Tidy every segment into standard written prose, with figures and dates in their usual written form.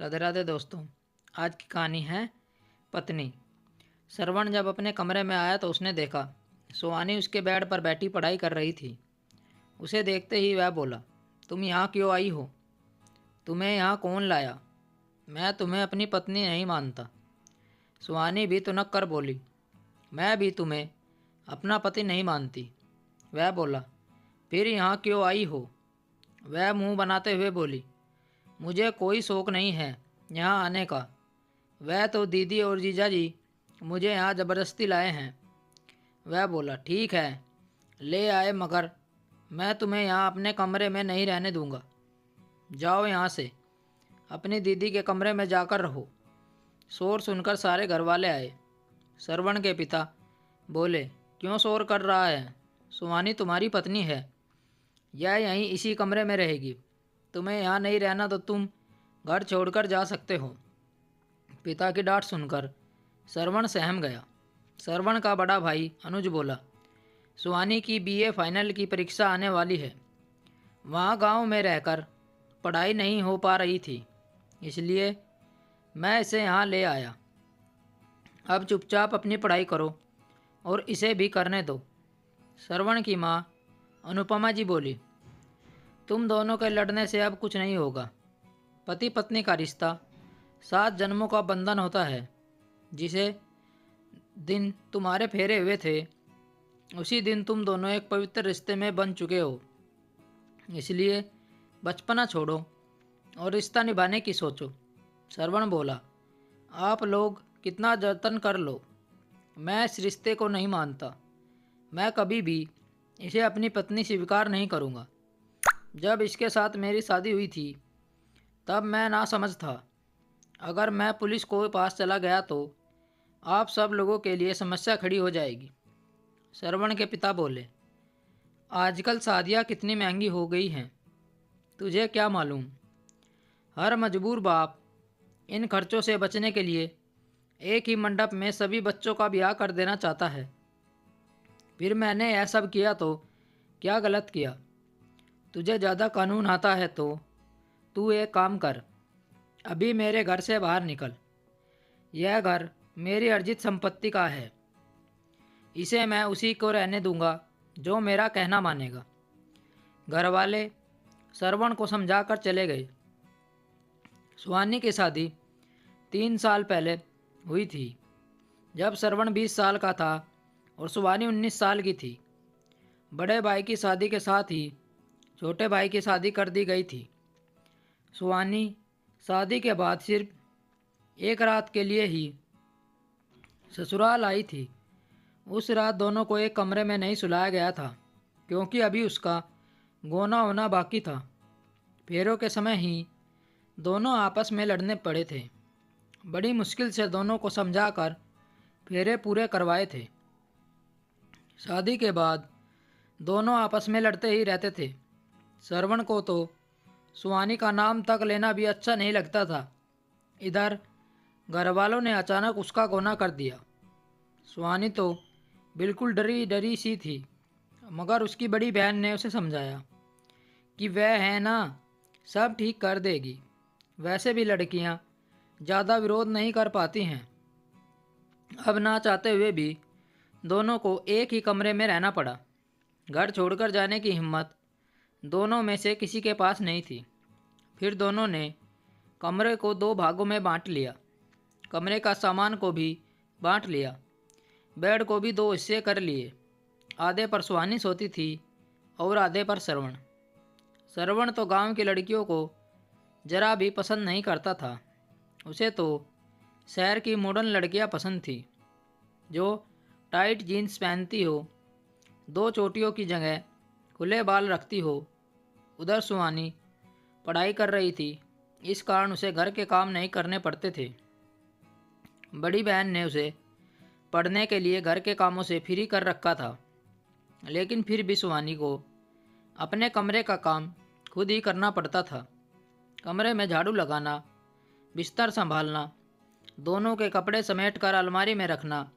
राधे राधे दोस्तों। आज की कहानी है पत्नी। श्रवण जब अपने कमरे में आया तो उसने देखा सुहानी उसके बेड पर बैठी पढ़ाई कर रही थी। उसे देखते ही वह बोला, तुम यहाँ क्यों आई हो? तुम्हें यहाँ कौन लाया? मैं तुम्हें अपनी पत्नी नहीं मानता। सुहानी भी तुनक कर बोली, मैं भी तुम्हें अपना पति नहीं मानती। वह बोला, फिर यहाँ क्यों आई हो? वह मुंह बनाते हुए बोली, मुझे कोई शौक नहीं है यहाँ आने का। वह तो दीदी और जीजा जी मुझे यहाँ ज़बरदस्ती लाए हैं। वह बोला, ठीक है ले आए, मगर मैं तुम्हें यहाँ अपने कमरे में नहीं रहने दूंगा। जाओ यहाँ से, अपनी दीदी के कमरे में जाकर रहो। शोर सुनकर सारे घर वाले आए। श्रवण के पिता बोले, क्यों शोर कर रहा है? सुहानी तुम्हारी पत्नी है, यह यहीं इसी कमरे में रहेगी। तुम्हें यहाँ नहीं रहना तो तुम घर छोड़कर जा सकते हो। पिता की डांट सुनकर श्रवण सहम गया। श्रवण का बड़ा भाई अनुज बोला, सुहानी की बीए फाइनल की परीक्षा आने वाली है। वहाँ गांव में रहकर पढ़ाई नहीं हो पा रही थी, इसलिए मैं इसे यहाँ ले आया। अब चुपचाप अपनी पढ़ाई करो और इसे भी करने दो। श्रवण की माँ अनुपमा जी बोली, तुम दोनों के लड़ने से अब कुछ नहीं होगा। पति पत्नी का रिश्ता 7 जन्मों का बंधन होता है। जिसे दिन तुम्हारे फेरे हुए थे, उसी दिन तुम दोनों एक पवित्र रिश्ते में बन चुके हो। इसलिए बचपना छोड़ो और रिश्ता निभाने की सोचो। श्रवण बोला, आप लोग कितना जतन कर लो, मैं इस रिश्ते को नहीं मानता। मैं कभी भी इसे अपनी पत्नी स्वीकार नहीं करूँगा। जब इसके साथ मेरी शादी हुई थी तब मैं ना समझ था। अगर मैं पुलिस को पास चला गया तो आप सब लोगों के लिए समस्या खड़ी हो जाएगी। श्रवण के पिता बोले, आजकल शादियाँ कितनी महंगी हो गई हैं, तुझे क्या मालूम? हर मजबूर बाप इन खर्चों से बचने के लिए एक ही मंडप में सभी बच्चों का ब्याह कर देना चाहता है। फिर मैंने यह सब किया तो क्या गलत किया? तुझे ज़्यादा कानून आता है तो तू एक काम कर, अभी मेरे घर से बाहर निकल। यह घर मेरी अर्जित संपत्ति का है, इसे मैं उसी को रहने दूंगा जो मेरा कहना मानेगा। घर वाले श्रवण को समझाकर चले गए। सुहानी की शादी 3 साल पहले हुई थी, जब श्रवण 20 साल का था और सुहानी 19 साल की थी। बड़े भाई की शादी के साथ ही छोटे भाई की शादी कर दी गई थी। सुहानी शादी के बाद सिर्फ एक रात के लिए ही ससुराल आई थी। उस रात दोनों को एक कमरे में नहीं सुलाया गया था, क्योंकि अभी उसका गोना होना बाकी था। फेरों के समय ही दोनों आपस में लड़ने पड़े थे। बड़ी मुश्किल से दोनों को समझाकर फेरे पूरे करवाए थे। शादी के बाद दोनों आपस में लड़ते ही रहते थे। श्रवण को तो सुहानी का नाम तक लेना भी अच्छा नहीं लगता था। इधर घर वालों ने अचानक उसका गोना कर दिया। सुहानी तो बिल्कुल डरी डरी सी थी, मगर उसकी बड़ी बहन ने उसे समझाया कि वह है ना, सब ठीक कर देगी। वैसे भी लड़कियां ज़्यादा विरोध नहीं कर पाती हैं। अब ना चाहते हुए भी दोनों को एक ही कमरे में रहना पड़ा। घर छोड़कर जाने की हिम्मत दोनों में से किसी के पास नहीं थी। फिर दोनों ने कमरे को 2 भागों में बांट लिया। कमरे का सामान को भी बांट लिया। बेड को भी 2 हिस्से कर लिए। आधे पर सुहानी सोती थी और आधे पर श्रवण। श्रवण तो गांव की लड़कियों को जरा भी पसंद नहीं करता था। उसे तो शहर की मॉडर्न लड़कियां पसंद थी, जो टाइट जीन्स पहनती हो, 2 चोटियों की जगह खुले बाल रखती हो। उधर सुहानी पढ़ाई कर रही थी, इस कारण उसे घर के काम नहीं करने पड़ते थे। बड़ी बहन ने उसे पढ़ने के लिए घर के कामों से फ्री कर रखा था, लेकिन फिर भी सुहानी को अपने कमरे का काम खुद ही करना पड़ता था। कमरे में झाड़ू लगाना, बिस्तर संभालना, दोनों के कपड़े समेट कर अलमारी में रखना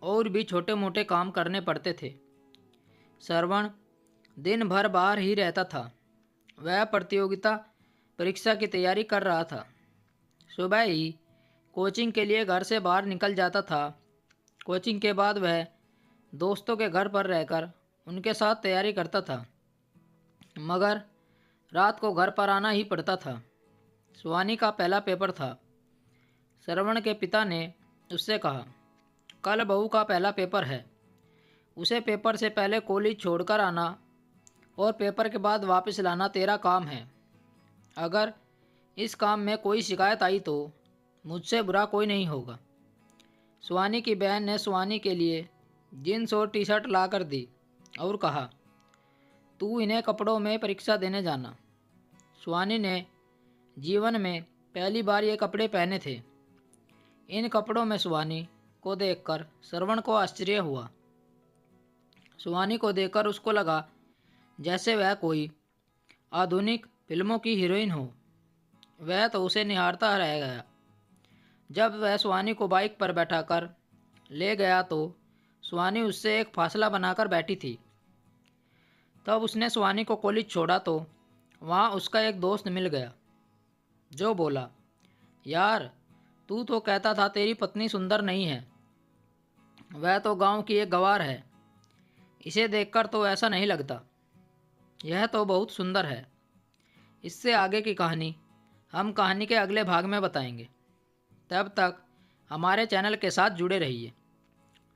और भी छोटे मोटे काम करने पड़ते थे। श्रवण दिन भर बाहर ही रहता था। वह प्रतियोगिता परीक्षा की तैयारी कर रहा था। सुबह ही कोचिंग के लिए घर से बाहर निकल जाता था। कोचिंग के बाद वह दोस्तों के घर पर रहकर उनके साथ तैयारी करता था, मगर रात को घर पर आना ही पड़ता था। शिवानी का पहला पेपर था। श्रवण के पिता ने उससे कहा, कल बहू का पहला पेपर है, उसे पेपर से पहले कॉलेज छोड़कर आना और पेपर के बाद वापस लाना तेरा काम है। अगर इस काम में कोई शिकायत आई तो मुझसे बुरा कोई नहीं होगा। शिवानी की बहन ने शिवानी के लिए जीन्स और टी शर्ट ला कर दी और कहा, तू इन्हें कपड़ों में परीक्षा देने जाना। शिवानी ने जीवन में पहली बार ये कपड़े पहने थे। इन कपड़ों में शिवानी को देखकर श्रवण को आश्चर्य हुआ। शिवानी को देखकर उसको लगा जैसे वह कोई आधुनिक फिल्मों की हीरोइन हो। वह तो उसे निहारता रह गया। जब वह शिवानी को बाइक पर बैठाकर ले गया तो शिवानी उससे एक फासला बनाकर बैठी थी। तब उसने शिवानी को कॉलेज छोड़ा तो वहाँ उसका एक दोस्त मिल गया जो बोला, यार तू तो कहता था तेरी पत्नी सुंदर नहीं है, वह तो गांव की एक गवार है। इसे देखकर तो ऐसा नहीं लगता, यह तो बहुत सुंदर है। इससे आगे की कहानी हम कहानी के अगले भाग में बताएंगे। तब तक हमारे चैनल के साथ जुड़े रहिए।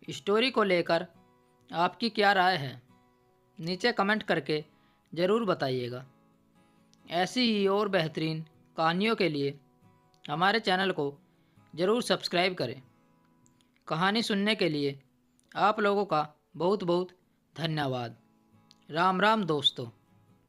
स्टोरी को लेकर आपकी क्या राय है नीचे कमेंट करके ज़रूर बताइएगा। ऐसी ही और बेहतरीन कहानियों के लिए हमारे चैनल को ज़रूर सब्सक्राइब करें। कहानी सुनने के लिए आप लोगों का बहुत बहुत धन्यवाद। राम राम दोस्तों।